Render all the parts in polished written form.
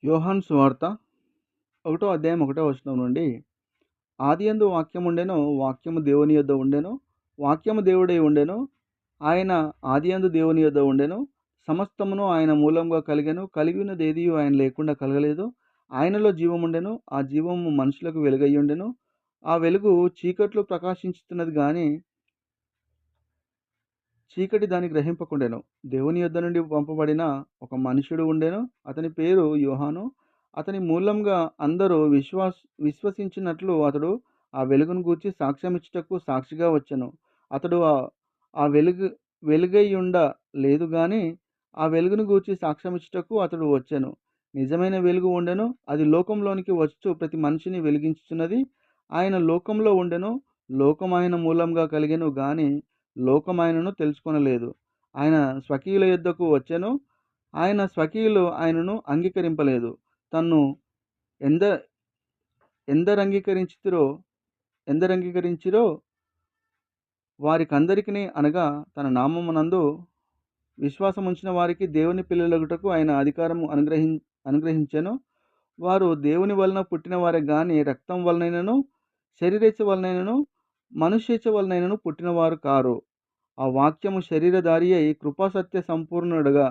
యోహాను సువార్త ఒకటో అధ్యాయం ఒకటో వచనం నుండి, ఆదియందు వాక్యముండెను, వాక్యము దేవుని యొద్ద ఉండెను, వాక్యము దేవుడై ఉండెను, ఆయన ఆదియందు దేవుని యొద్ద ఉండెను, సమస్తమును ఆయన మూలంగా కలిగెను, కలిగినదేదియు ఆయన లేకుండా కలగలేదు. ఆయనలో జీవముండెను, ఆ జీవము మనుషులకు వెలుగయ్యుండెను. ఆ వెలుగు చీకట్లో ప్రకాశించుతున్నది గాని చీకటి దాన్ని గ్రహింపకుండెను. దేవుని యొద్ద నుండి పంపబడిన ఒక మనుష్యుడు ఉండెను. అతని పేరు యోహాను. అతని మూలంగా అందరూ విశ్వసించినట్లు అతడు ఆ వెలుగును గూర్చి సాక్ష్యమిచ్చుటకు సాక్షిగా వచ్చెను. అతడు ఆ వెలుగైయుండ లేదు గాని, ఆ వెలుగును గూర్చి సాక్ష్యమిచ్చుటకు అతడు వచ్చెను. నిజమైన వెలుగు ఉండెను. అది లోకంలోనికి వచ్చు ప్రతి మనిషిని వెలిగించుచున్నది. ఆయన లోకంలో ఉండెను. లోకం ఆయన మూలంగా కలిగెను గాని లోకం ఆయనను తెలుసుకొనలేదు. ఆయన స్వకీయుల యొద్దకు వచ్చెను. ఆయన స్వకీయులు ఆయనను అంగీకరింపలేదు. తన్ను ఎంద ఎందరంగీకరించితిరో ఎందరంగీకరించిరో వారికందరికిని, అనగా తన నామమునందు విశ్వాసముంచిన వారికి దేవుని పిల్లలగుటకు ఆయన అధికారము అనుగ్రహించెను. వారు దేవుని వలన పుట్టిన వారే గాని రక్తం వలనైనను, శరీరేచ్ఛ వలనైనను, మనుష్యేచ్ఛ వలనైనను పుట్టినవారు కారు. ఆ వాక్యము శరీరధారి అయి కృపాసత్య సంపూర్ణుడుగా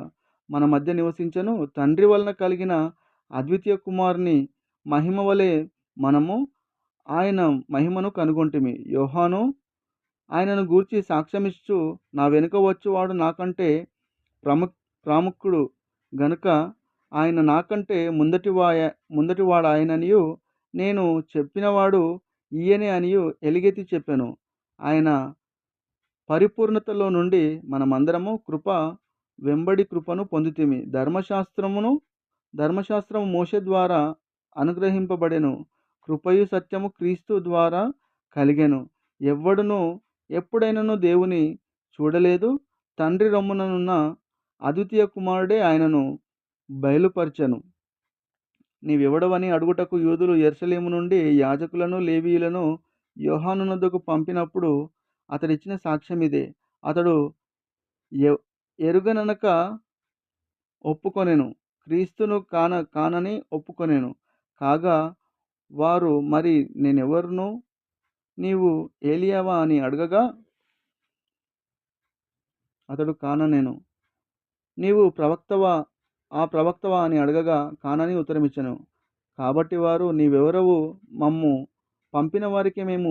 మన మధ్య నివసించెను. తండ్రి వలన కలిగిన అద్వితీయ కుమారుని మహిమ వలె మనము ఆయన మహిమను కనుగొంటిమి. యోహాను ఆయనను గూర్చి సాక్ష్యమిచ్చుచు, నా వెనుక వచ్చువాడు నాకంటే ప్రాముఖ్యుడు గనుక ఆయన నాకంటే ముందటివాడాయననియు, నేను చెప్పినవాడు ఈయనే అనియు ఎలుగెత్తి చెప్పెను. ఆయన పరిపూర్ణతలో నుండి మనమందరము కృప వెంబడి కృపను పొందితిమి. ధర్మశాస్త్రము మోషే ద్వారా అనుగ్రహింపబడెను. కృపయు సత్యము క్రీస్తు ద్వారా కలిగెను. ఎవ్వడును ఎప్పుడైనను దేవుని చూడలేదు. తండ్రి రొమ్ముననున్న అద్వితీయ కుమారుడే ఆయనను బయలుపరచెను. నీవెవడవని అడుగుటకు యూదులు యెరూషలేము నుండి యాజకులను, లేవీయులను యోహానునొద్దకు పంపినప్పుడు అతడిచ్చిన సాక్ష్యం ఇదే. అతడు ఎరుగననక ఒప్పుకొనెను. క్రీస్తును కానని ఒప్పుకొనెను. కాగా వారు, మరి నేనెవరును, నీవు ఏలియావా అని అడగగా అతడు కాననెను. నీవు ప్రవక్తవా అని అడగగా కానని ఉత్తరమిచ్చెను. కాబట్టి వారు, నీవెవరవు, మమ్ము పంపిన వారికి మేము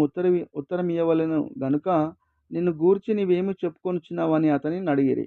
ఉత్తరమియ్యవలెను గనుక నిన్ను గూర్చి నీవేమి చెప్పుకొనుచున్నావని అతనిని అడిగిరి.